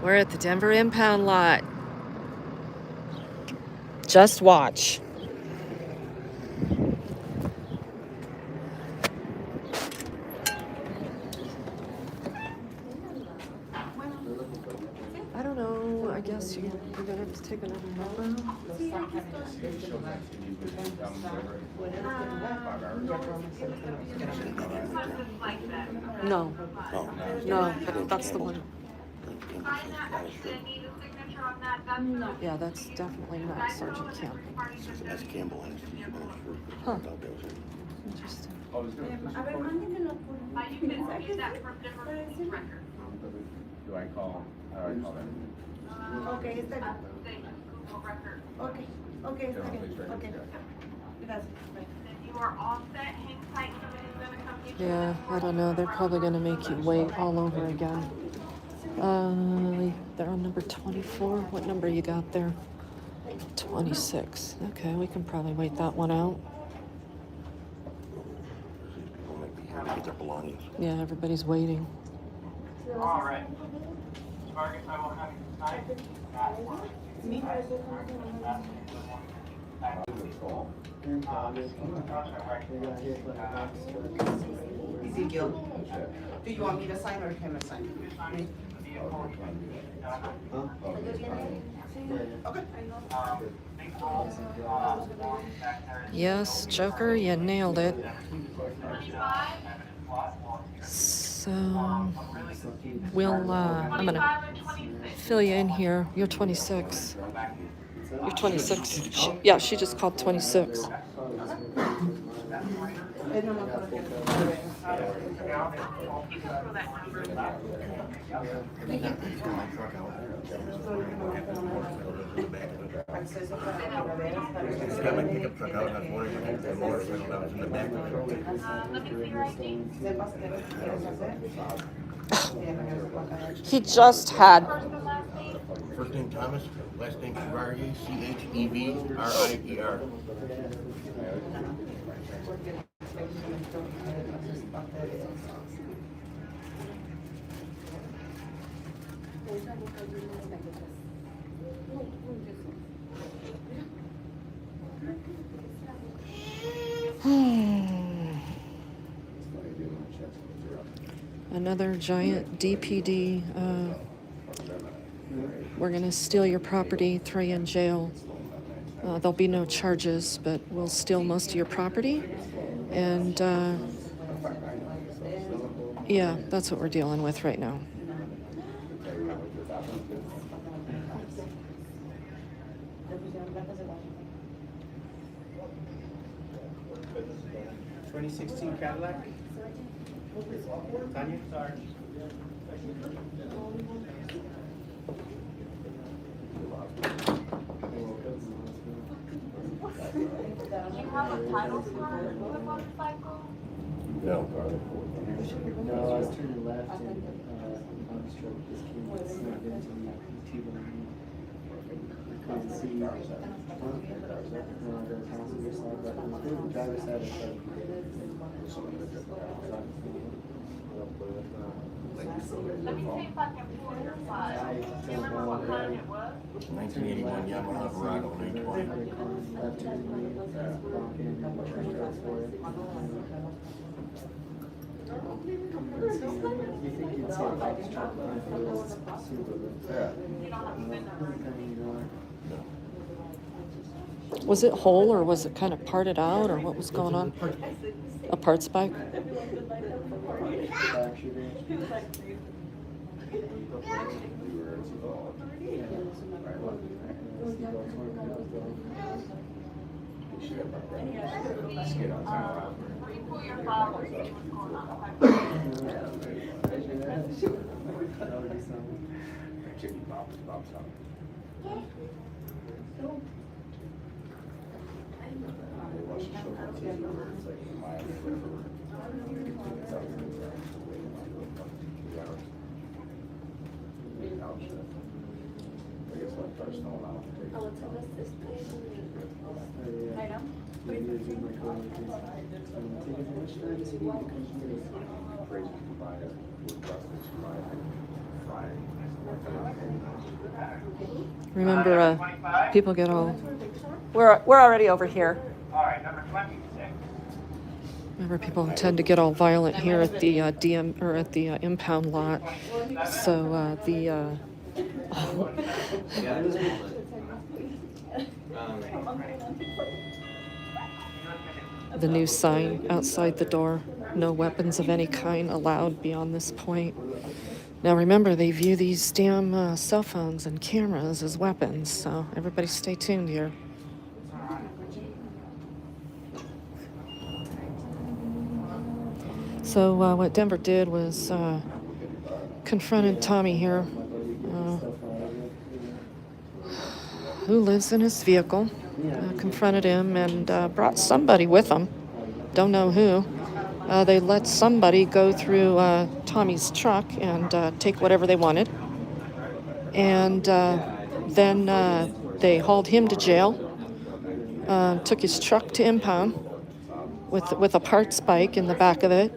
We're at the Denver impound lot. Just watch. I don't know. I guess you're gonna have to take another number. No. No, that's the one. Yeah, that's definitely not Sergeant Campbell. That's Campbell. Huh. Interesting. Do I call? How do I call them? Okay, está bien. Okay, okay, está bien. Okay. Gracias. You are all set. Hang tight. Somebody's gonna come get you. Yeah, I don't know. They're probably gonna make you wait all over again. They're on number 24. What number you got there? 26. Okay, we can probably wait that one out. Get their belongings. Yeah, everybody's waiting. All right. Target, I will have you Ezekiel, do you want me to sign or him to sign? Me? Okay. Yes, Joker, you nailed it. So, I'm gonna fill you in here. You're 26. You're 26. She just called 26. Got my pickup truck out, and I was wondering if the motorcycle that was in the back of it. let me see your ID. He just had. First name Thomas, last name Chevrier, Chevrier. Another giant DPD. We're going to steal your property, throw you in jail. There'll be no charges, but we'll steal most of your property. And yeah, that's what we're dealing with right now. (2016) Cadillac. Tanya? Sorry. Do you have a title for the motorcycle? No. No, I was turning left and on the stroke just came and snuck into the T-bone. I couldn't see. No, I got a passenger side, but on the driver's side, I started. Let me see if I can pull your file. Do you remember what kind it was? 1981 Yamaha Verado 920. You think you'd see a box truck behind the Was it whole or was it kind of parted out or what was going on? A parts bike? Pull your file and see what's going on. Remember, people get all. We're already over here. All right, number 26. Remember, people tend to get all violent here at the DM or at the impound lot. So the new sign outside the door: no weapons of any kind allowed beyond this point. Now remember, they view these damn cell phones and cameras as weapons. So everybody, stay tuned here. So what Denver did was confronted Tommy here, who lives in his vehicle, confronted him and brought somebody with them. Don't know who. They let somebody go through Tommy's truck and take whatever they wanted. And then they hauled him to jail, took his truck to impound with a parts bike in the back of it,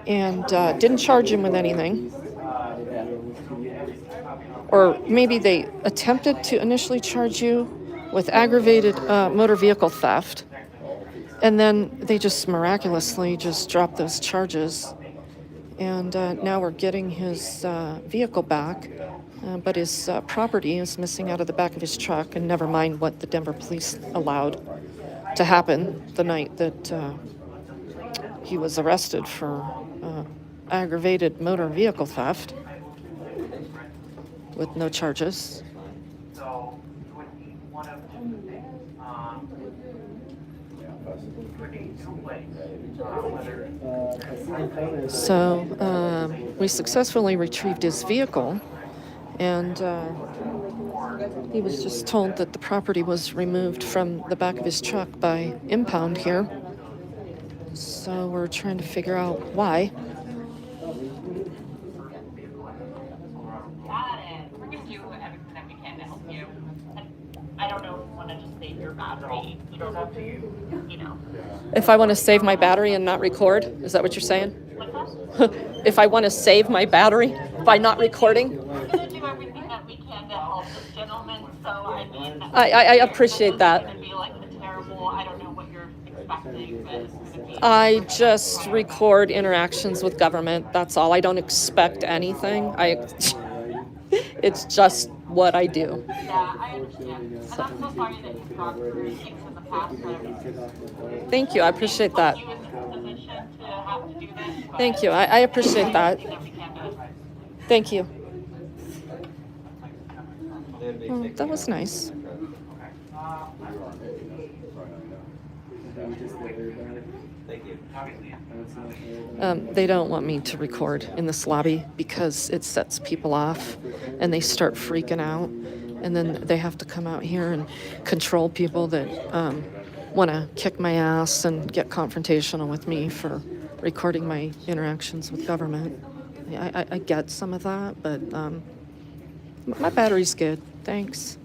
and didn't charge him with anything. Or maybe they attempted to initially charge you with aggravated motor vehicle theft, and then they just miraculously just dropped those charges. And now we're getting his vehicle back, but his property is missing out of the back of his truck, and never mind what the Denver police allowed to happen the night that he was arrested for aggravated motor vehicle theft with no charges. So it would be one of two things. It would be two ways. Whether So we successfully retrieved his vehicle, and he was just told that the property was removed from the back of his truck by impound here. So we're trying to figure out why. Got it. We're gonna do everything that we can to help you. And I don't know if you want to just save your battery. You don't have to, you know. If I want to save my battery and not record, is that what you're saying? What's that? If I want to save my battery by not recording? We're gonna do everything that we can to help this gentleman. So I mean, I appreciate that. It's gonna be like the terrible. I don't know what you're expecting, but it's gonna be. I just record interactions with government. That's all. I don't expect anything. It's just what I do. Yeah, I understand. And I'm so sorry that you've gone through things in the past. Thank you. I appreciate that. You in this position to have to do this. but Thank you. I appreciate that. everything that we can do. Thank you. Well, that was nice. Thank you. They don't want me to record in this lobby because it sets people off and they start freaking out. And then they have to come out here and control people that want to kick my ass and get confrontational with me for recording my interactions with government. I get some of that, but my battery's good. Thanks.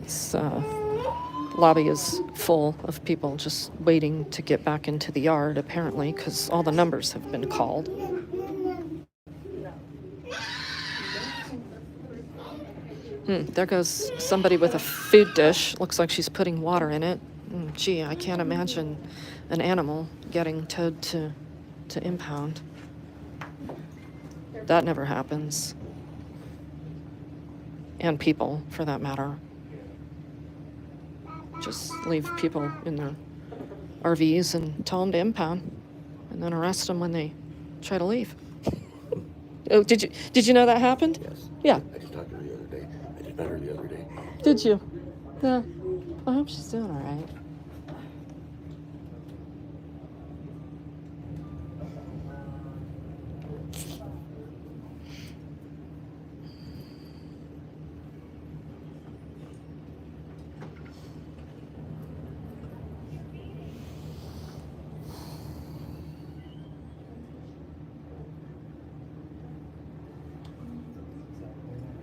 This lobby is full of people just waiting to get back into the yard, apparently, because all the numbers have been called. There goes somebody with a food dish. Looks like she's putting water in it. Gee, I can't imagine an animal getting towed to impound. That never happens. And people, for that matter. Just leave people in their RVs and tell them to impound, and then arrest them when they try to leave. Oh, did you know that happened? Yes. Yeah. I just talked to her the other day. I just met her the other day. Did you? Yeah. I hope she's doing all right.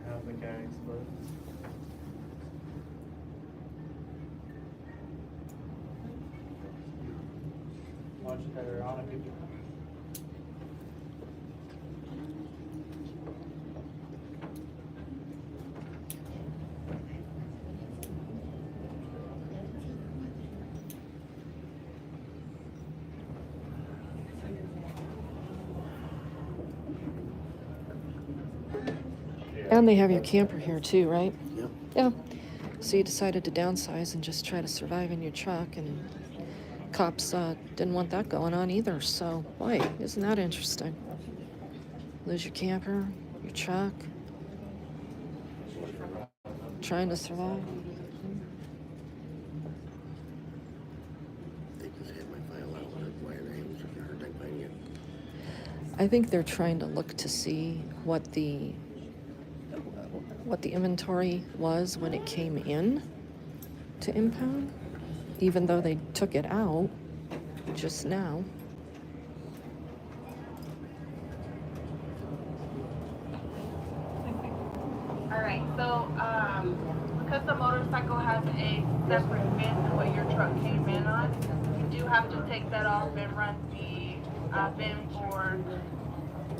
Have the guys, but much that are on it. And they have your camper here too, right? Yep. Yeah. So you decided to downsize and just try to survive in your truck, and cops didn't want that going on either. So, boy, isn't that interesting? Lose your camper, your truck, trying to survive. They just had my file out. Why are they having such a hard time finding it? I think they're trying to look to see what the inventory was when it came in to impound, even though they took it out just now. All right, so, because the motorcycle has a separate VIN than what your truck came in on, you do have to take that off and run the, VIN for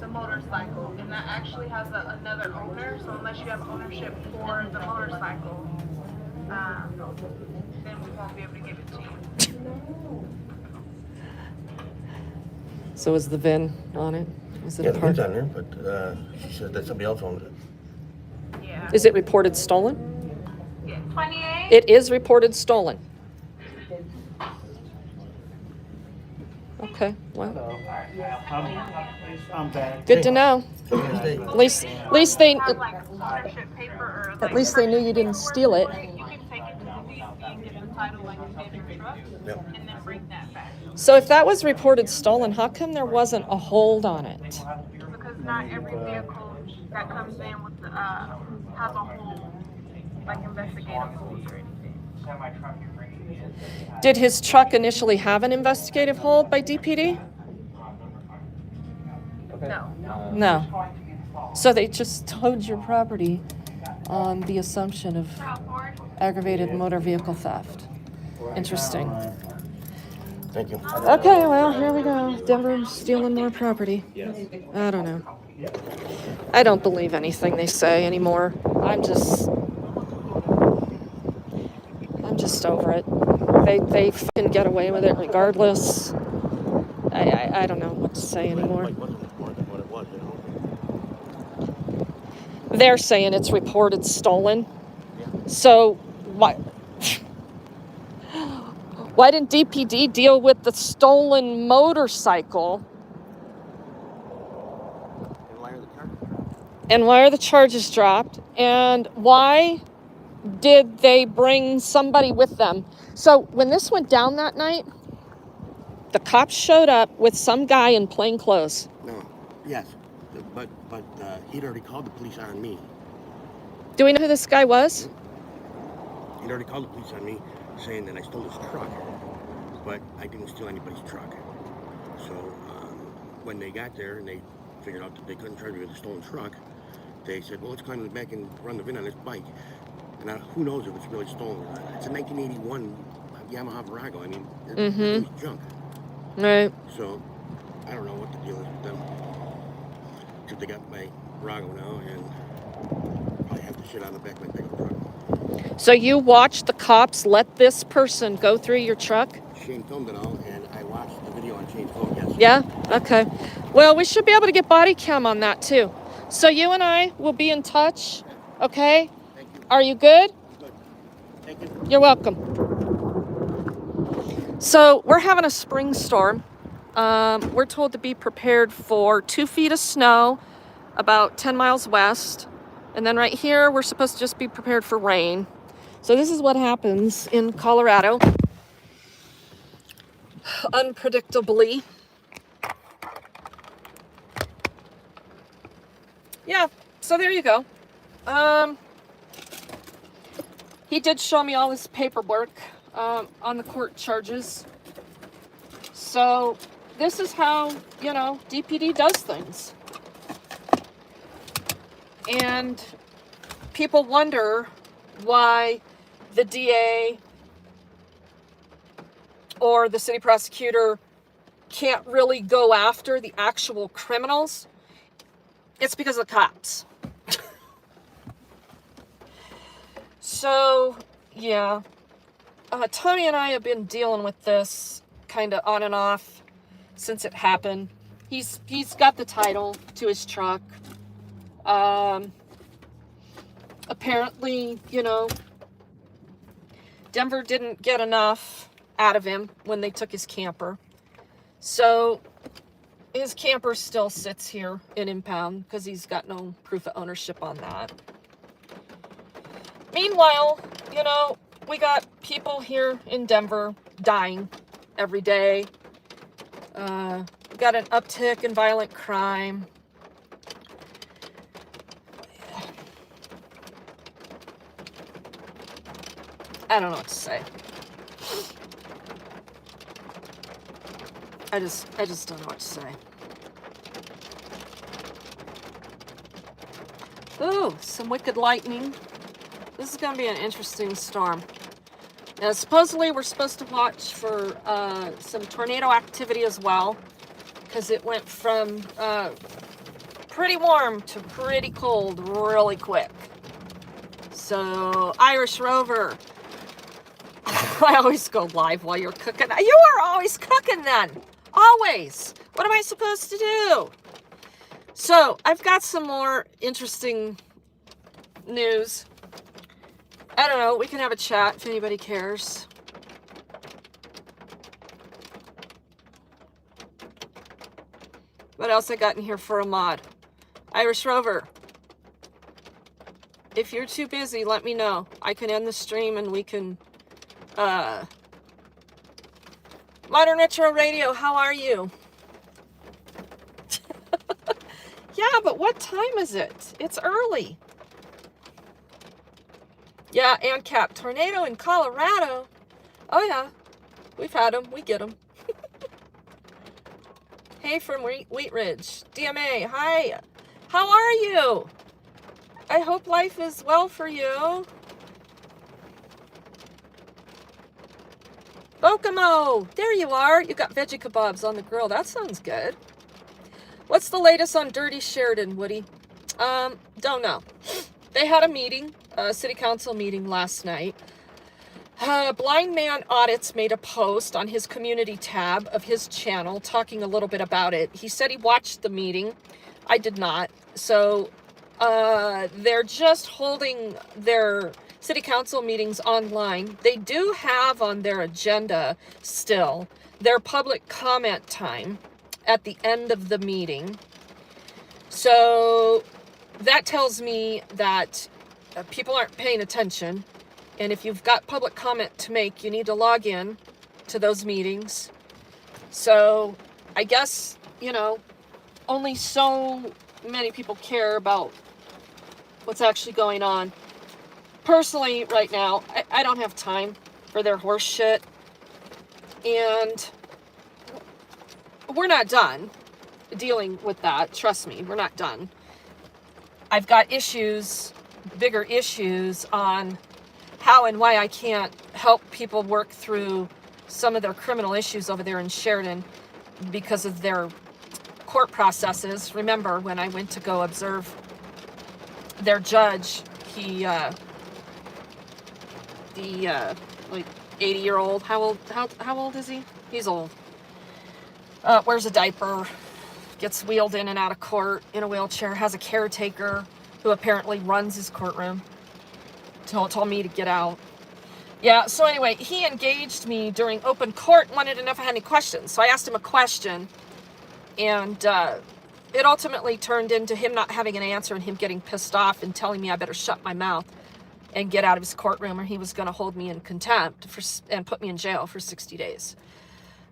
the motorcycle, and that actually has another owner, so unless you have ownership for the motorcycle, then we won't be able to give it to you. So is the VIN on it? Is it Yeah, a the part? VIN's on there, but she said that somebody else owns it. Yeah. Is it reported stolen? Yeah. 28? It is reported stolen. Okay, well, I'm back. good to know. At least they, Have like ownership paper or like at least they knew you didn't steal it. You can take it to the DMV and get the title like you did your truck, Yep. and then bring that back. So if that was reported stolen, how come there wasn't a hold on it? Because not every vehicle that comes in with the, has a whole, like investigative hold or anything. Did his truck initially have an investigative hold by DPD? No. No. So they just towed your property on the assumption of aggravated motor vehicle theft. Interesting. Thank you. Okay, well, here we go. Denver stealing more property. I don't know. I don't believe anything they say anymore. I'm just over it. They can get away with it regardless. I don't know what to say anymore. Like, wasn't more than what it was, you know? They're saying it's reported stolen. So why didn't DPD deal with the stolen motorcycle? And why are the charges dropped? And why did they bring somebody with them? So when this went down that night, the cops showed up with some guy in plain clothes. No. Yes. But he'd already called the police on me. Do we know who this guy was? He'd already called the police on me saying that I stole his truck. But I didn't steal anybody's truck. So when they got there and they figured out that they couldn't charge me with a stolen truck, they said, well, let's climb in the back and run the VIN on this bike. And who knows if it's really stolen or not. It's a 1981 Yamaha Virago. I mean, it's junk. Right. So, I don't know what the deal is with them. Except they got my Virago now, and I have to shit on the back of my pickup truck. So you watched the cops let this person go through your truck? Shane filmed it all, and I watched the video on Shane's phone, yes. Yeah? Okay. Well, we should be able to get body cam on that too. So you and I will be in touch, okay? Thank you. Are you good? Good. Thank you. You're welcome. So we're having a spring storm. We're told to be prepared for 2 feet of snow about 10 miles west. And then right here, we're supposed to just be prepared for rain. So this is what happens in Colorado. Unpredictably. Yeah, so there you go. He did show me all his paperwork on the court charges. So this is how, DPD does things. And people wonder why the DA or the city prosecutor can't really go after the actual criminals, it's because of the cops. So, yeah. Tony and I have been dealing with this kind of on and off since it happened. He's got the title to his truck. Apparently, you know, Denver didn't get enough out of him when they took his camper. So his camper still sits here in impound because he's got no proof of ownership on that. Meanwhile, you know, we got people here in Denver dying every day. We got an uptick in violent crime. I don't know what to say. I just don't know what to say. Ooh, some wicked lightning. This is going to be an interesting storm. Now, supposedly we're supposed to watch for some tornado activity as well, because it went from pretty warm to pretty cold really quick. So, Irish Rover, I always go live while you're cooking. You are always cooking then. Always. What am I supposed to do? So, I've got some more interesting news. I don't know. We can have a chat if anybody cares. What else I got in here for a mod? Irish Rover. If you're too busy, let me know. I can end the stream and we can... Modern Retro Radio, how are you? Yeah, but what time is it? It's early. Yeah, ANCAP. Tornado in Colorado. Oh, yeah. We've had them. We get them. Hey, from Wheat Ridge. DMA, hi. How are you? I hope life is well for you. Bokomo, there you are. You got veggie kebabs on the grill. That sounds good. What's the latest on Dirty Sheridan, Woody? Don't know. They had a meeting, a city council meeting last night. Blind Man Audits made a post on his community tab of his channel talking a little bit about it. He said he watched the meeting. I did not. So they're just holding their city council meetings online. They do have on their agenda still their public comment time at the end of the meeting. So that tells me that people aren't paying attention. And if you've got public comment to make, you need to log in to those meetings. So I guess, you know, only so many people care about what's actually going on. Personally, right now, I don't have time for their horse shit. And we're not done dealing with that. Trust me, we're not done. I've got issues, bigger issues on how and why I can't help people work through some of their criminal issues over there in Sheridan because of their court processes. Remember when I went to go observe their judge, he, like 80-year-old, how old is he? He's old. Wears a diaper, gets wheeled in and out of court in a wheelchair, has a caretaker who apparently runs his courtroom. Told me to get out. Yeah, so anyway, he engaged me during open court and wanted to know if I had any questions. So I asked him a question, and it ultimately turned into him not having an answer and him getting pissed off and telling me I better shut my mouth and get out of his courtroom or he was going to hold me in contempt and put me in jail for 60 days.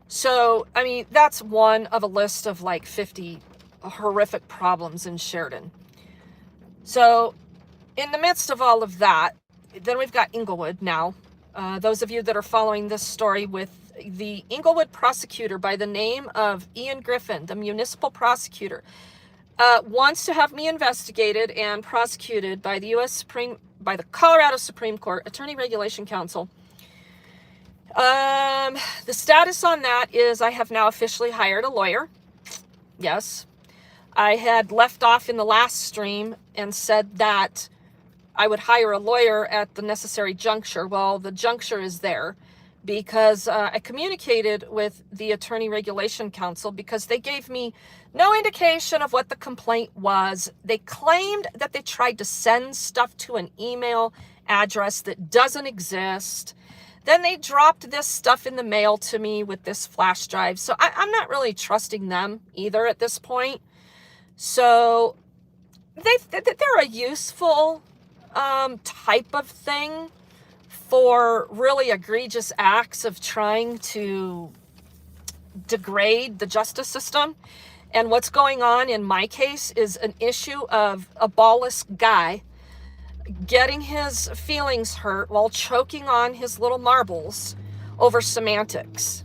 So, I mean, that's one of a list of like 50 horrific problems in Sheridan. So, in the midst of all of that, then we've got Inglewood now. Those of you that are following this story with the Inglewood prosecutor by the name of Ian Griffin, the municipal prosecutor, wants to have me investigated and prosecuted by the Colorado Supreme Court Attorney Regulation Council The status on that is I have now officially hired a lawyer. Yes. I had left off in the last stream and said that I would hire a lawyer at the necessary juncture. Well, the juncture is there because I communicated with the Attorney Regulation Council because they gave me no indication of what the complaint was. They claimed that they tried to send stuff to an email address that doesn't exist. Then they dropped this stuff in the mail to me with this flash drive. So I'm not really trusting them either at this point. So they're a useful type of thing for really egregious acts of trying to degrade the justice system. And what's going on in my case is an issue of a ballless guy getting his feelings hurt while choking on his little marbles over semantics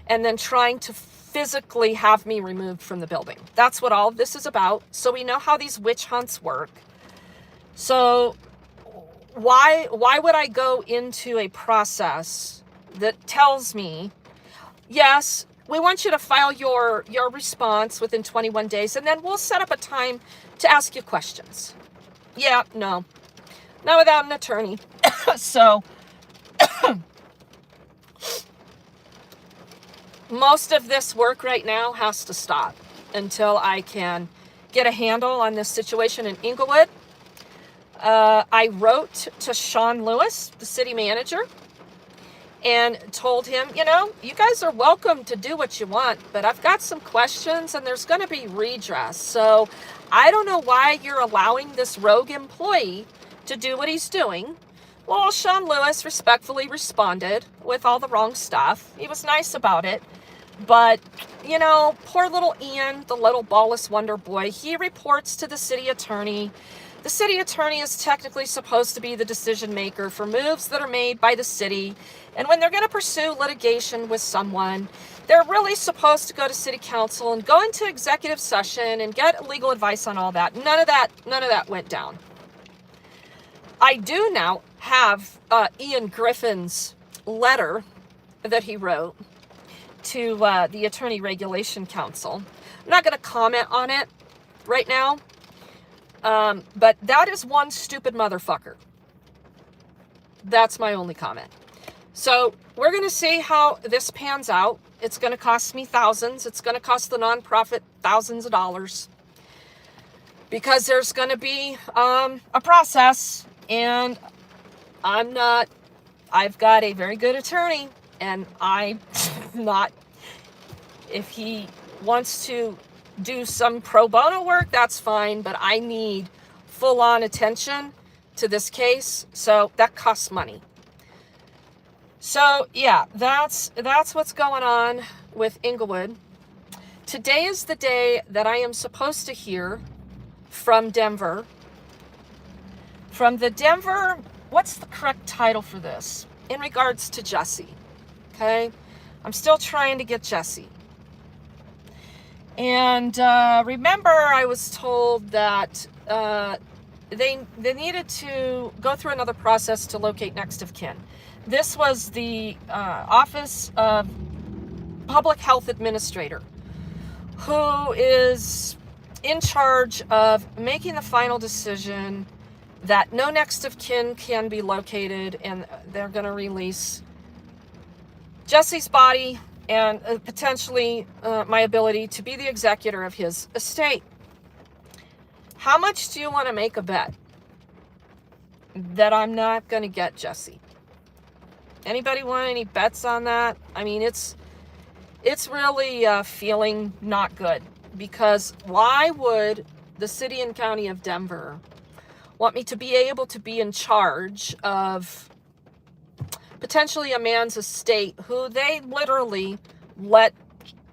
and then trying to physically have me removed from the building. That's what all of this is about. So we know how these witch hunts work. So why would I go into a process that tells me, yes, we want you to file your response within 21 days, and then we'll set up a time to ask you questions. Yeah, no. Not without an attorney. So most of this work right now has to stop until I can get a handle on this situation in Inglewood. I wrote to Sean Lewis, the city manager, and told him, you know, you guys are welcome to do what you want, but I've got some questions and there's going to be redress. So I don't know why you're allowing this rogue employee to do what he's doing. Well, Sean Lewis respectfully responded with all the wrong stuff. He was nice about it. But, you know, poor little Ian, the little ballless wonder boy, he reports to the city attorney. The city attorney is technically supposed to be the decision maker for moves that are made by the city. And when they're going to pursue litigation with someone, they're really supposed to go to city council and go into executive session and get legal advice on all that. None of that went down. I do now have Ian Griffin's letter that he wrote to the Attorney Regulation Council. I'm not going to comment on it right now, but that is one stupid motherfucker. That's my only comment. So we're going to see how this pans out. It's going to cost me thousands. It's going to cost the nonprofit thousands of dollars because there's going to be a process, and I've got a very good attorney, and I'm not, if he wants to do some pro bono work, that's fine, but I need full-on attention to this case, so that costs money. So yeah, that's what's going on with Inglewood. Today is the day that I am supposed to hear from Denver. From the Denver, what's the correct title for this? In regards to Jesse. Okay? I'm still trying to get Jesse. And remember, I was told that they needed to go through another process to locate next of kin. This was the Office of Public Health Administrator, who is in charge of making the final decision that no next of kin can be located, and they're going to release Jesse's body and potentially my ability to be the executor of his estate. How much do you want to make a bet that I'm not going to get Jesse? Anybody want any bets on that? I mean, it's really feeling not good, because why would the city and county of Denver want me to be able to be in charge of potentially a man's estate who they literally let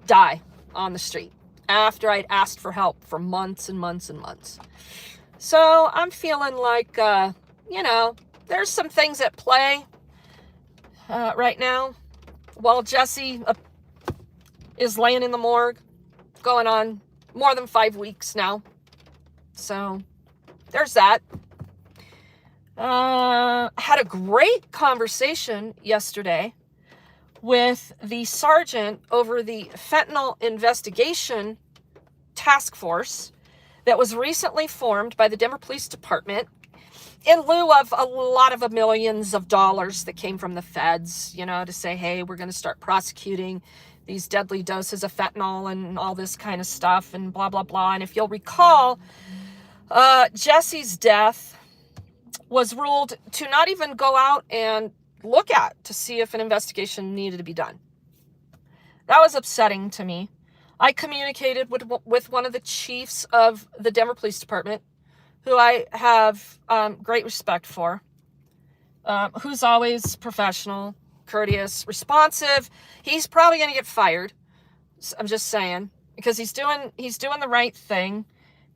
die on the street after I'd asked for help for months and months and months? So I'm feeling like, there's some things at play right now while Jesse is laying in the morgue, going on more than 5 weeks now. So there's that. Had a great conversation yesterday with the sergeant over the fentanyl investigation task force that was recently formed by the Denver Police Department in lieu of a lot of millions of dollars that came from the feds, to say, hey, we're going to start prosecuting these deadly doses of fentanyl and all this kind of stuff and blah, blah, blah. And if you'll recall, Jesse's death was ruled to not even go out and look at to see if an investigation needed to be done. That was upsetting to me. I communicated with one of the chiefs of the Denver Police Department, who I have great respect for, who's always professional, courteous, responsive. He's probably going to get fired. I'm just saying, because he's doing the right thing.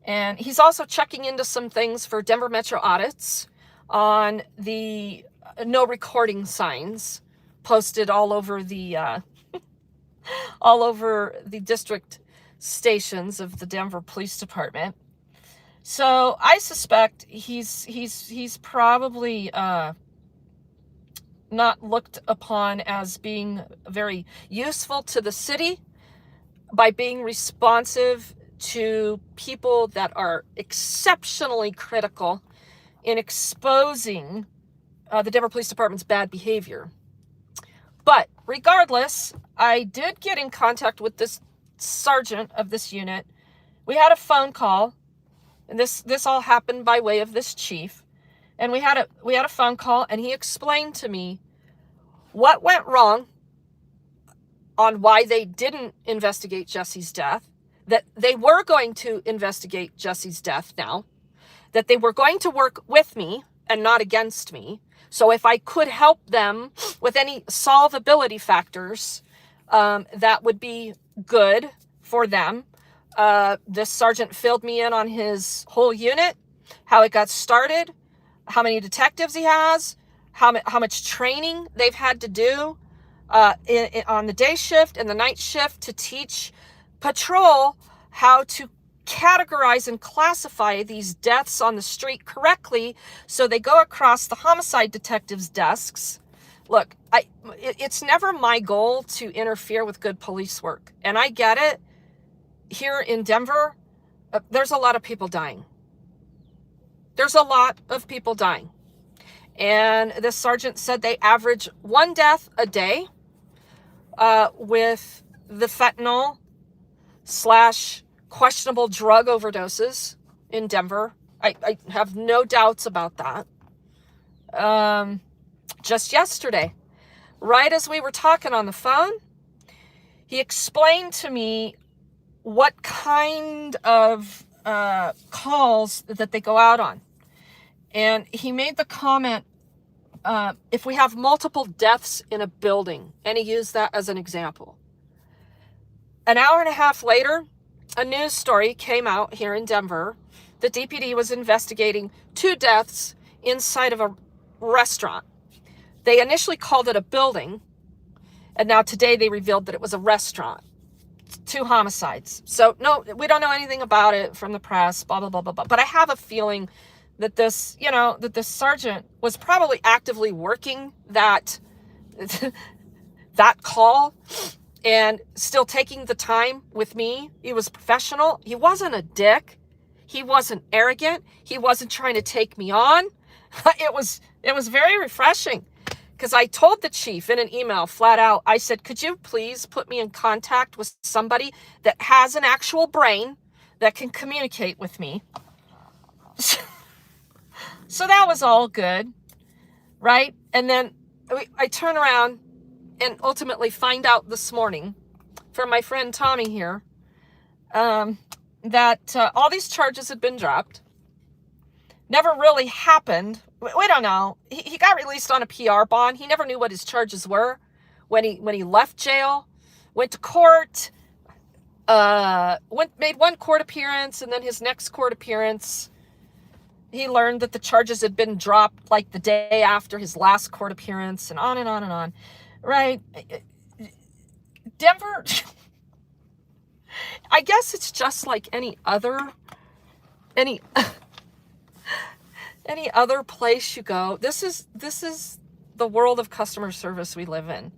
And he's also checking into some things for Denver Metro audits on the no recording signs posted all over the district stations of the Denver Police Department. So I suspect he's probably not looked upon as being very useful to the city by being responsive to people that are exceptionally critical in exposing the Denver Police Department's bad behavior. But regardless, I did get in contact with this sergeant of this unit. We had a phone call, and this all happened by way of this chief. And we had a phone call, and he explained to me what went wrong on why they didn't investigate Jesse's death, that they were going to investigate Jesse's death now, that they were going to work with me and not against me. So if I could help them with any solvability factors, that would be good for them. This sergeant filled me in on his whole unit, how it got started, how many detectives he has, how much training they've had to do on the day shift and the night shift to teach patrol how to categorize and classify these deaths on the street correctly so they go across the homicide detectives' desks. Look, it's never my goal to interfere with good police work. And I get it. Here in Denver, there's a lot of people dying. There's a lot of people dying. And this sergeant said they average 1 death a day with the fentanyl / questionable drug overdoses in Denver. I have no doubts about that. Just yesterday, right as we were talking on the phone, he explained to me what kind of calls that they go out on. And he made the comment, if we have multiple deaths in a building, and he used that as an example. An hour and a half later, a news story came out here in Denver. The DPD was investigating 2 deaths inside of a restaurant. They initially called it a building, and now today they revealed that it was a restaurant. 2 homicides. So no, we don't know anything about it from the press, blah, blah, blah, blah, blah. But I have a feeling that this sergeant was probably actively working that call and still taking the time with me. He was professional. He wasn't a dick. He wasn't arrogant. He wasn't trying to take me on. It was very refreshing, because I told the chief in an email flat out, I said, could you please put me in contact with somebody that has an actual brain that can communicate with me? So that was all good, right? And then I turn around and ultimately find out this morning from my friend Tommy here that all these charges had been dropped. Never really happened. We don't know. He got released on a PR bond. He never knew what his charges were when he left jail, went to court, made 1 court appearance, and then his next court appearance, he learned that the charges had been dropped like the day after his last court appearance, and on and on and on. Right? Denver, I guess it's just like any other place you go. This is the world of customer service we live in.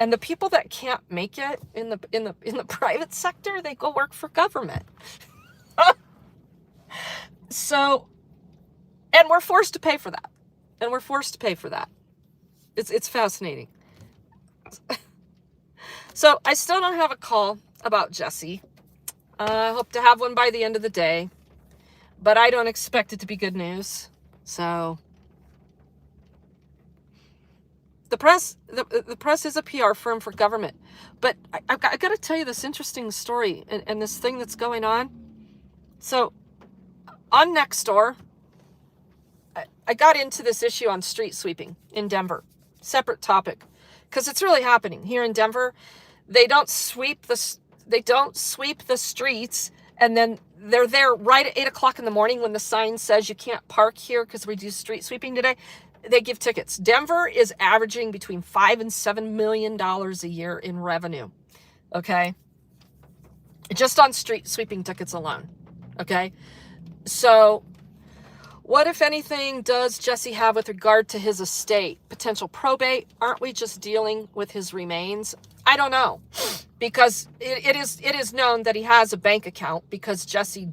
And the people that can't make it in the private sector, they go work for government. So, and we're forced to pay for that. It's fascinating. So I still don't have a call about Jesse. I hope to have one by the end of the day, but I don't expect it to be good news. So the press is a PR firm for government, but I got to tell you this interesting story and this thing that's going on. So on Nextdoor, I got into this issue on street sweeping in Denver. Separate topic, because it's really happening here in Denver. They don't sweep the streets, and then they're there right at 8 o'clock in the morning when the sign says you can't park here because we do street sweeping today. They give tickets. Denver is averaging between $5 and $7 million a year in revenue. Okay, just on street sweeping tickets alone. Okay, so what, if anything, does Jesse have with regard to his estate? Potential probate? Aren't we just dealing with his remains? I don't know, because it is known that he has a bank account, because Jesse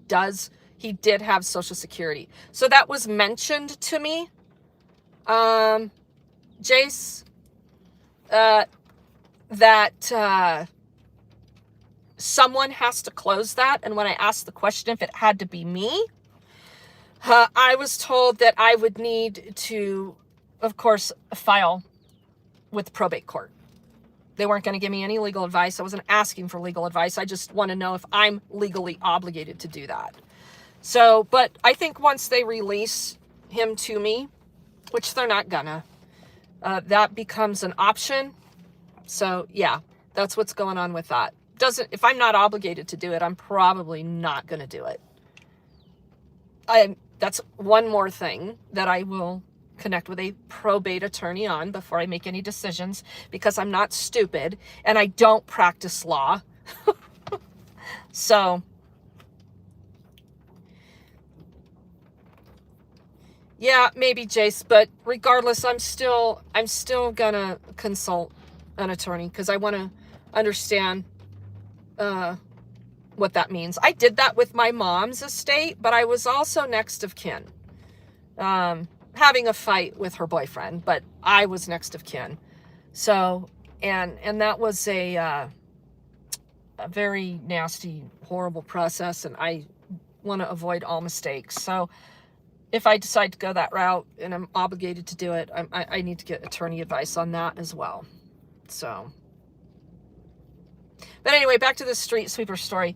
did have Social Security. So that was mentioned to me, Jace, that someone has to close that. And when I asked the question if it had to be me, I was told that I would need to, of course, file with the probate court. They weren't going to give me any legal advice. I wasn't asking for legal advice. I just want to know if I'm legally obligated to do that. So, but I think once they release him to me, which they're not gonna, that becomes an option. So yeah, that's what's going on with that. If I'm not obligated to do it, I'm probably not going to do it. That's one more thing that I will connect with a probate attorney on before I make any decisions, because I'm not stupid and I don't practice law. So yeah, maybe, Jace, but regardless, I'm still gonna consult an attorney, because I want to understand what that means. I did that with my mom's estate, but I was also next of kin, having a fight with her boyfriend, but I was next of kin. So, and that was a very nasty, horrible process, and I want to avoid all mistakes. So if I decide to go that route and I'm obligated to do it, I need to get attorney advice on that as well. So, but anyway, back to this street sweeper story.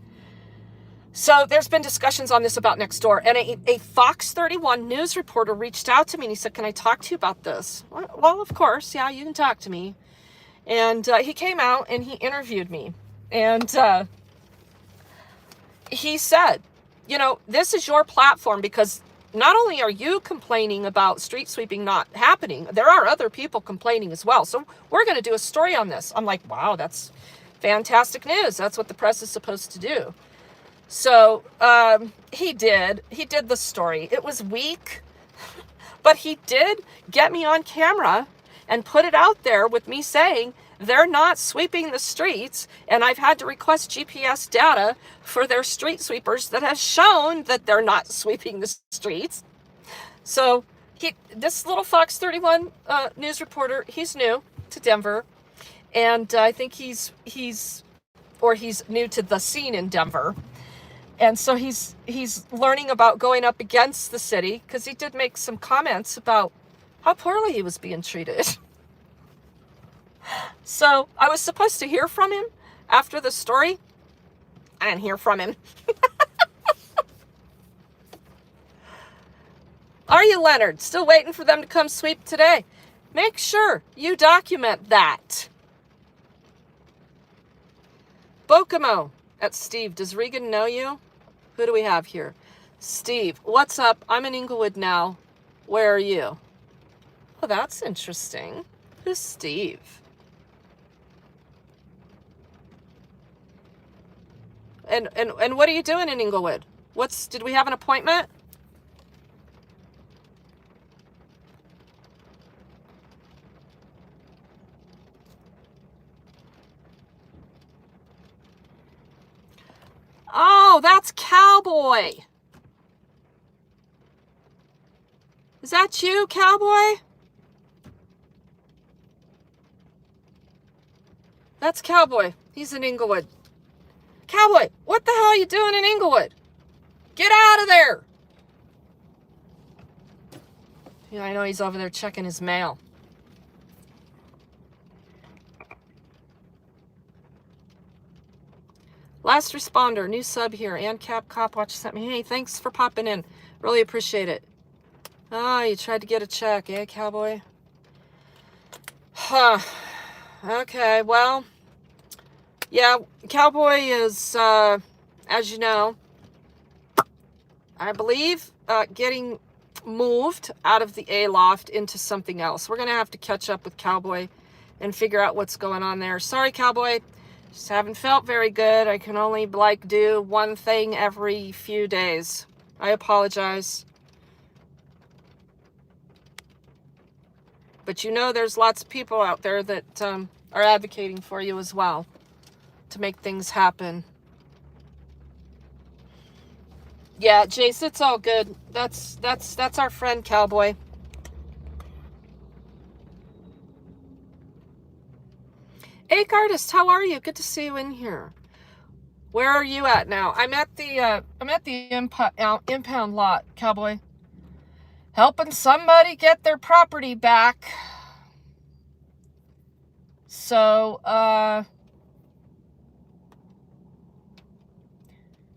So there's been discussions on this about Nextdoor, and a Fox 31 news reporter reached out to me and he said, "Can I talk to you about this?" Well, of course, yeah, you can talk to me. And he came out and he interviewed me, and he said, you know, this is your platform, because not only are you complaining about street sweeping not happening, there are other people complaining as well. So we're going to do a story on this. I'm like, wow, that's fantastic news. That's what the press is supposed to do. So he did the story. It was weak, but he did get me on camera and put it out there with me saying they're not sweeping the streets, and I've had to request GPS data for their street sweepers that has shown that they're not sweeping the streets. So this little Fox 31 news reporter, he's new to Denver, and I think he's new to the scene in Denver. And so he's learning about going up against the city, because he did make some comments about how poorly he was being treated. So I was supposed to hear from him after the story. I didn't hear from him. Are you, Leonard? Still waiting for them to come sweep today? Make sure you document that. Bokomo at Steve. Does Regan know you? Who do we have here? Steve. What's up? I'm in Inglewood now. Where are you? Oh, that's interesting. Who's Steve? And what are you doing in Inglewood? Did we have an appointment? Oh, that's Cowboy. Is that you, Cowboy? That's Cowboy. He's in Inglewood. Cowboy, what the hell are you doing in Inglewood? Get out of there. Yeah, I know he's over there checking his mail. Last responder, new sub here. And Cap Copwatch sent me. Hey, thanks for popping in. Really appreciate it. Oh, you tried to get a check, eh, Cowboy? Huh. Okay, well, yeah, Cowboy is, as you know, I believe, getting moved out of the A-loft into something else. We're going to have to catch up with Cowboy and figure out what's going on there. Sorry, Cowboy. Just haven't felt very good. I can only, like, do one thing every few days. I apologize. But you know there's lots of people out there that are advocating for you as well to make things happen. Yeah, Jace, it's all good. That's our friend Cowboy. Ake Artist, how are you? Good to see you in here. Where are you at now? I'm at the impound lot, Cowboy. Helping somebody get their property back. So,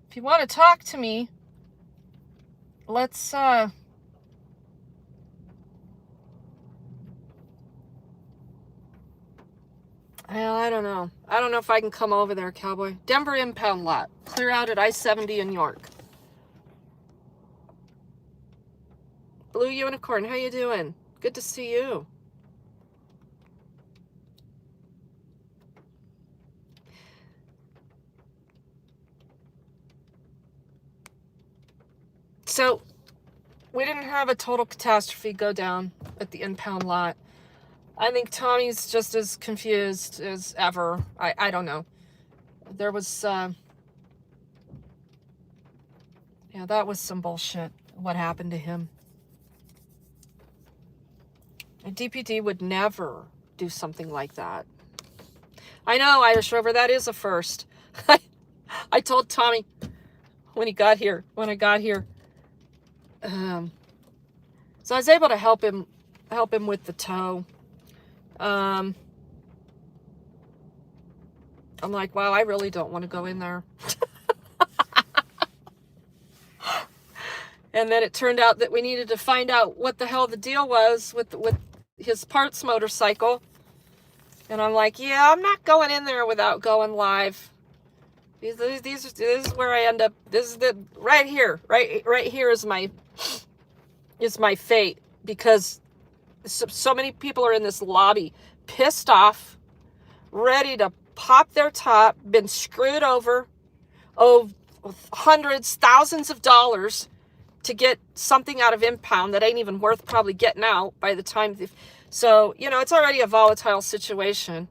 if you want to talk to me, let's, well, I don't know. I don't know if I can come over there, Cowboy. Denver impound lot. Clear out at I-70 in York. Blue Unicorn, how you doing? Good to see you. So, we didn't have a total catastrophe go down at the impound lot. I think Tommy's just as confused as ever. I don't know. There was, yeah, that was some bullshit, what happened to him. A DPD would never do something like that. I know, Irish Rover, that is a first. I told Tommy when I got here. So I was able to help him with the tow. I'm like, wow, I really don't want to go in there. And then it turned out that we needed to find out what the hell the deal was with his parts motorcycle. And I'm like, yeah, I'm not going in there without going live. This is where I end up. This is the right here is my fate, because so many people are in this lobby pissed off, ready to pop their top, been screwed over, hundreds, thousands of dollars to get something out of impound that ain't even worth probably getting out by the time. So, you know, it's already a volatile situation.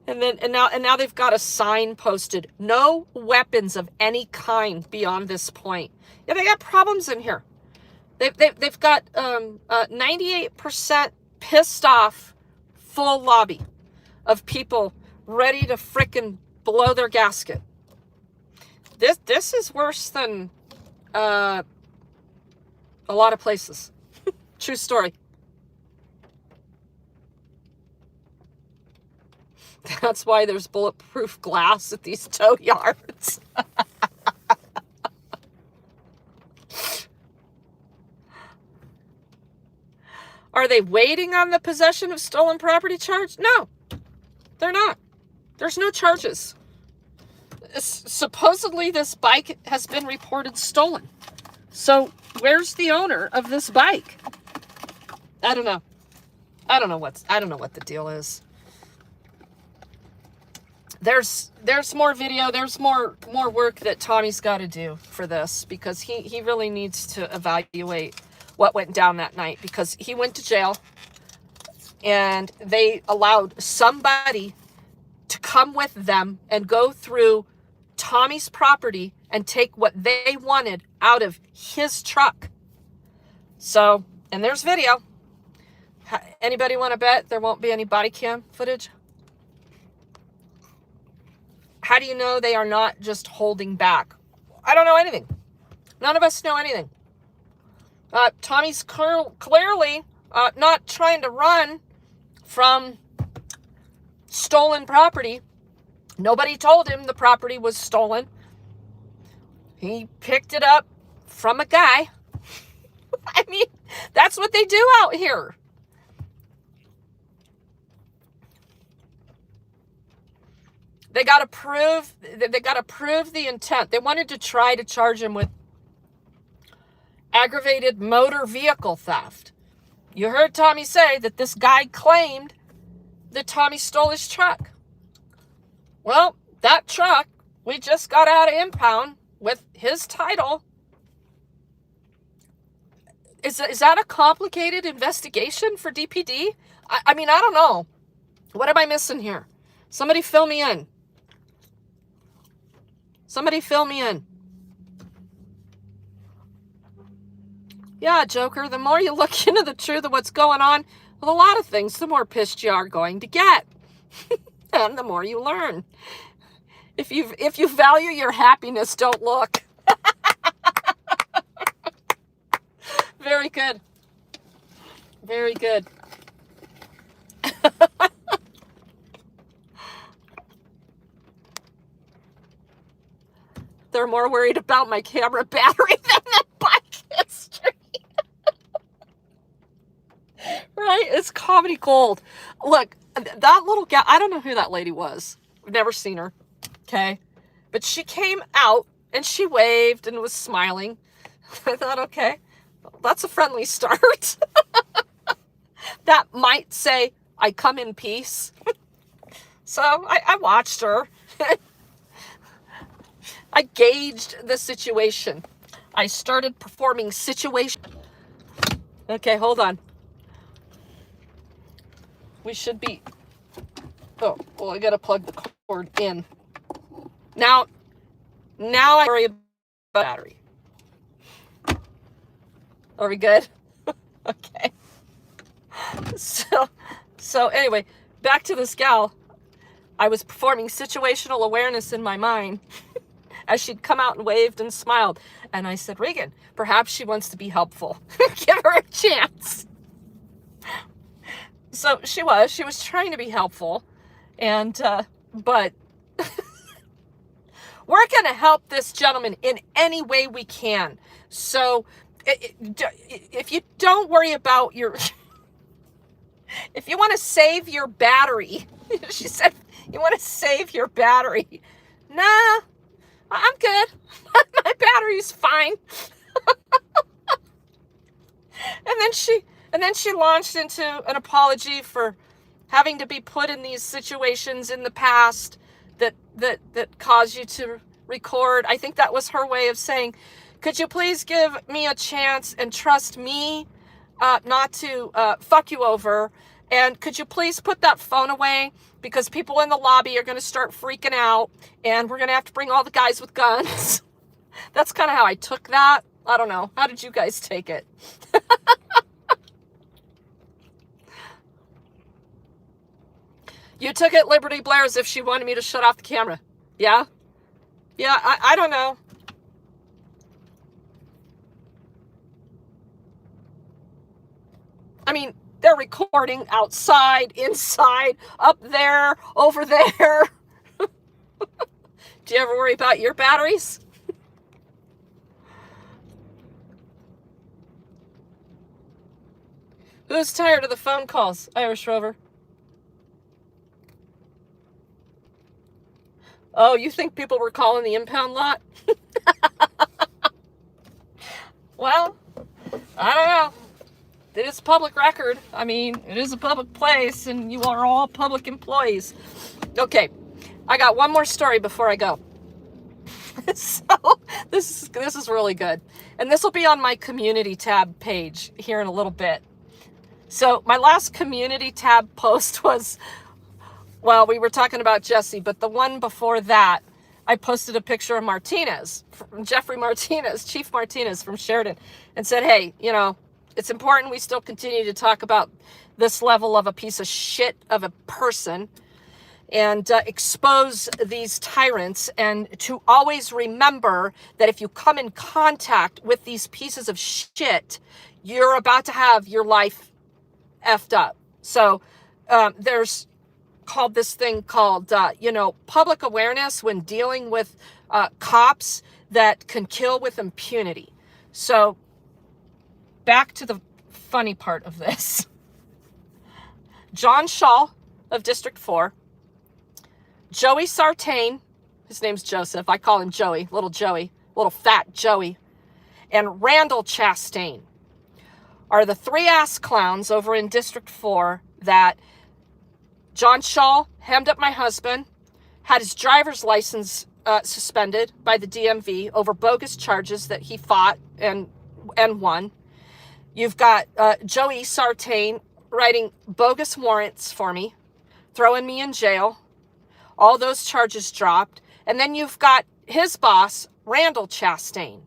And now they've got a sign posted: no weapons of any kind beyond this point. Yeah, they got problems in here. They've got 98% pissed off, full lobby of people ready to frickin' blow their gasket. This is worse than a lot of places. True story. That's why there's bulletproof glass at these tow yards. Are they waiting on the possession of stolen property charge? No, they're not. There's no charges. Supposedly this bike has been reported stolen. So where's the owner of this bike? I don't know. I don't know what the deal is. There's more video, there's more work that Tommy's got to do for this, because he really needs to evaluate what went down that night, because he went to jail and they allowed somebody to come with them and go through Tommy's property and take what they wanted out of his truck. So, and there's video. Anybody want to bet there won't be any body cam footage? How do you know they are not just holding back? I don't know anything. None of us know anything. Tommy's clearly not trying to run from stolen property. Nobody told him the property was stolen. He picked it up from a guy. I mean, that's what they do out here. They got to prove the intent. They wanted to try to charge him with aggravated motor vehicle theft. You heard Tommy say that this guy claimed that Tommy stole his truck. Well, that truck, we just got out of impound with his title. Is that a complicated investigation for DPD? I mean, I don't know. What am I missing here? Somebody fill me in. Somebody fill me in. Yeah, Joker, the more you look into the truth of what's going on with a lot of things, the more pissed you are going to get. And the more you learn. If you value your happiness, don't look. Very good. Very good. They're more worried about my camera battery than the bike history. Right? It's comedy gold. Look, that little gal, I don't know who that lady was. I've never seen her. Okay? But she came out and she waved and was smiling. I thought, okay, that's a friendly start. That might say, I come in peace. So I watched her. I gauged the situation. I started performing situation. Okay, hold on. We should be... Oh, well, I gotta plug the cord in. Now I worry about battery. Are we good? Okay. So anyway, back to this gal. I was performing situational awareness in my mind as she'd come out and waved and smiled. And I said, Regan, perhaps she wants to be helpful. Give her a chance. So she was trying to be helpful. And, but we're going to help this gentleman in any way we can. So if you don't worry about your, if you want to save your battery, she said, you want to save your battery. Nah, I'm good. My battery's fine. And then she launched into an apology for having to be put in these situations in the past that caused you to record. I think that was her way of saying, could you please give me a chance and trust me not to fuck you over? And could you please put that phone away? Because people in the lobby are going to start freaking out and we're going to have to bring all the guys with guns. That's kind of how I took that. I don't know. How did you guys take it? You took it, Liberty Blair, as if she wanted me to shut off the camera. Yeah? Yeah, I don't know. I mean, they're recording outside, inside, up there, over there. Do you ever worry about your batteries? Who's tired of the phone calls, Irish Rover? Oh, you think people were calling the impound lot? Well, I don't know. It is public record. I mean, it is a public place and you are all public employees. Okay, I got one more story before I go. So this is really good. And this will be on my community tab page here in a little bit. So my last community tab post was, well, we were talking about Jesse, but the one before that I posted a picture of Martinez, Jeffrey Martinez, Chief Martinez from Sheridan, and said, hey, you know, it's important we still continue to talk about this level of a piece of shit of a person and expose these tyrants, and to always remember that if you come in contact with these pieces of shit, you're about to have your life effed up. So there's called this thing called, public awareness when dealing with cops that can kill with impunity. So back to the funny part of this. John Shaw of District 4, Joey Sartain, his name's Joseph, I call him Joey, little fat Joey, and Randall Chastain are the three ass clowns over in District 4 that John Shaw hemmed up my husband, had his driver's license suspended by the DMV over bogus charges that he fought and won. You've got Joey Sartain writing bogus warrants for me, throwing me in jail. All those charges dropped. And then you've got his boss, Randall Chastain.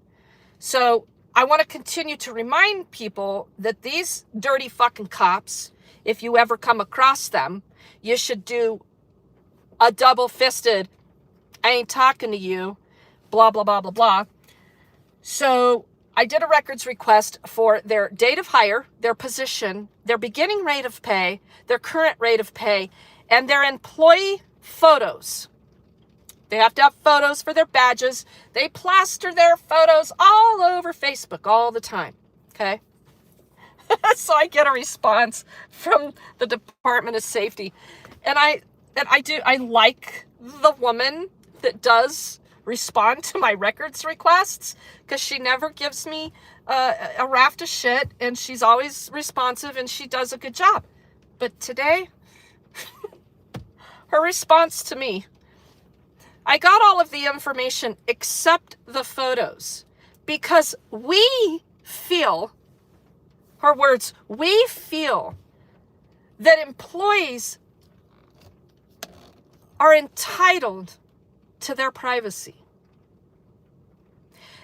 So I want to continue to remind people that these dirty fucking cops, if you ever come across them, you should do a double-fisted, I ain't talking to you, blah, blah, blah, blah, blah. So I did a records request for their date of hire, their position, their beginning rate of pay, their current rate of pay, and their employee photos. They have to have photos for their badges. They plaster their photos all over Facebook all the time. Okay? So I get a response from the Department of Safety. And I like the woman that does respond to my records requests, because she never gives me a raft of shit, and she's always responsive, and she does a good job. But today, her response to me, I got all of the information except the photos because we feel, her words, we feel that employees are entitled to their privacy,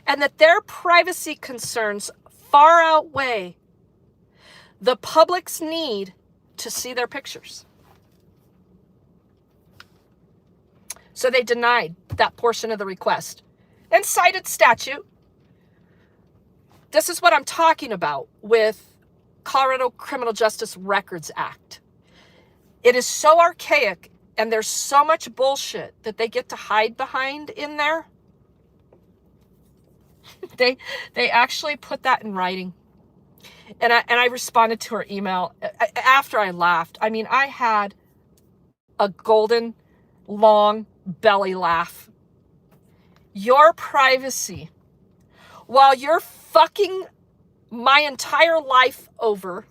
and that their privacy concerns far outweigh the public's need to see their pictures. So they denied that portion of the request and cited statute. This is what I'm talking about with Colorado Criminal Justice Records Act. It is so archaic, and there's so much bullshit that they get to hide behind in there. They actually put that in writing. And I responded to her email after I laughed. I mean, I had a golden, long belly laugh. Your privacy, while you're fucking my entire life over,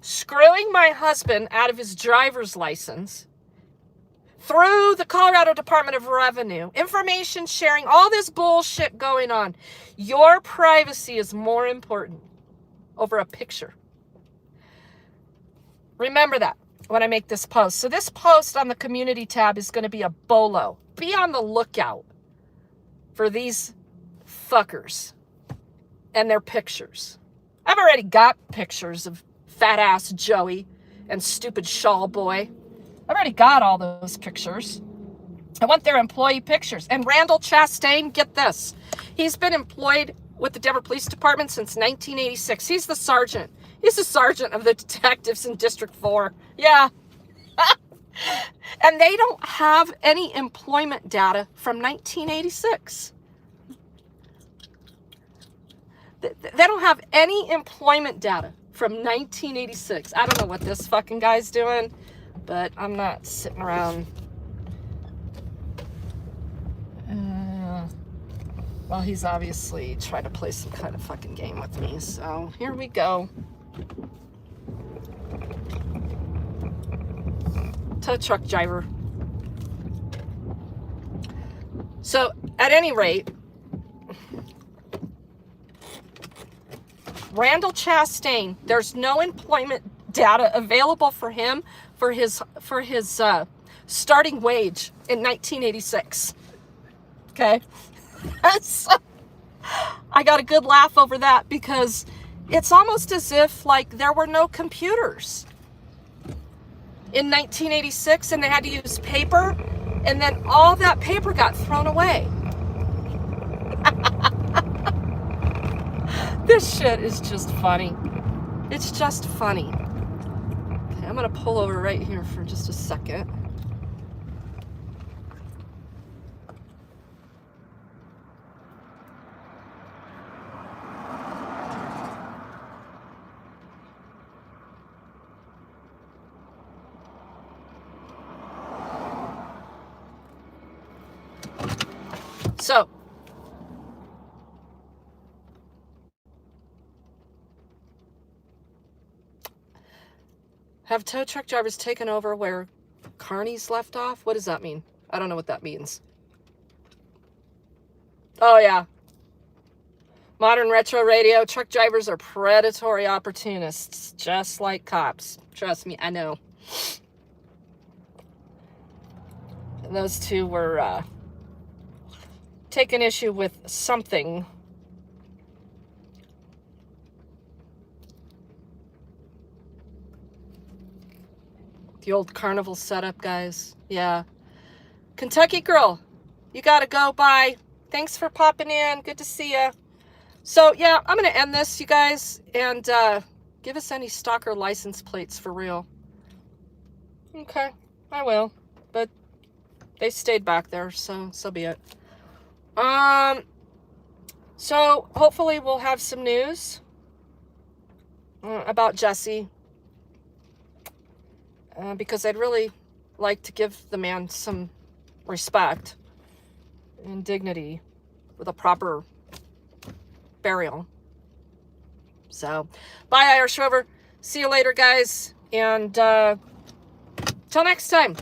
screwing my husband out of his driver's license through the Colorado Department of Revenue, information sharing, all this bullshit going on. Your privacy is more important over a picture. Remember that when I make this post. So this post on the community tab is going to be a bolo. Be on the lookout for these fuckers and their pictures. I've already got pictures of fat ass Joey and stupid Shawl boy. I've already got all those pictures. I want their employee pictures. And Randall Chastain, get this. He's been employed with the Denver Police Department since 1986. He's the sergeant. He's the sergeant of the detectives in District 4. Yeah. And they don't have any employment data from 1986. They don't have any employment data from 1986. I don't know what this fucking guy's doing, but I'm not sitting around. Well, he's obviously trying to play some kind of fucking game with me. So here we go. Tow truck driver. So at any rate, Randall Chastain, there's no employment data available for him for his starting wage in 1986. Okay. So, I got a good laugh over that because it's almost as if like there were no computers in 1986 and they had to use paper, and then all that paper got thrown away. This shit is just funny. It's just funny. Okay, I'm gonna pull over right here for just a second. So, have tow truck drivers taken over where Carney's left off? What does that mean? I don't know what that means. Oh, yeah. Modern retro radio, truck drivers are predatory opportunists, just like cops. Trust me, I know. And those two were taking issue with something. The old carnival setup, guys. Yeah. Kentucky girl, you gotta go. Bye. Thanks for popping in. Good to see you. So, yeah, I'm going to end this, you guys, and give us any stalker license plates for real. Okay, I will, but they stayed back there, so be it. So hopefully we'll have some news about Jesse, because I'd really like to give the man some respect and dignity with a proper burial. So, bye, Irish Rover. See you later, guys. And till next time.